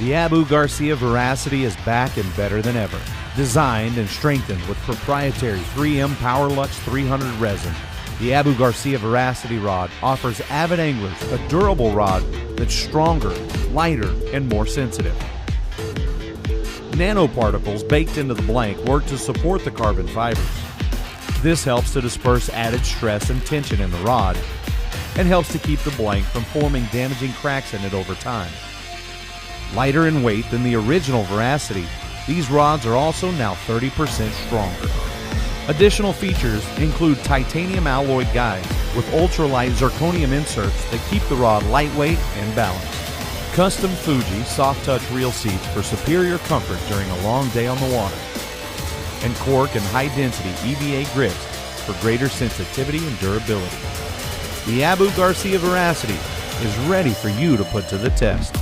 The Abu Garcia Veracity is back and better than ever. Designed and strengthened with proprietary 3M Powerlux 300 resin, the Abu Garcia Veracity rod offers avid anglers a durable rod that's stronger, lighter, and more sensitive. Nanoparticles baked into the blank work to support the carbon fibers. This helps to disperse added stress and tension in the rod and helps to keep the blank from forming damaging cracks in it over time. Lighter in weight than the original Veracity, these rods are also now 30% stronger. Additional features include titanium alloy guides with ultralight zirconium inserts that keep the rod lightweight and balanced. Custom Fuji soft touch reel seats for superior comfort during a long day on the water. And cork and high density EVA grips for greater sensitivity and durability. The Abu Garcia Veracity is ready for you to put to the test.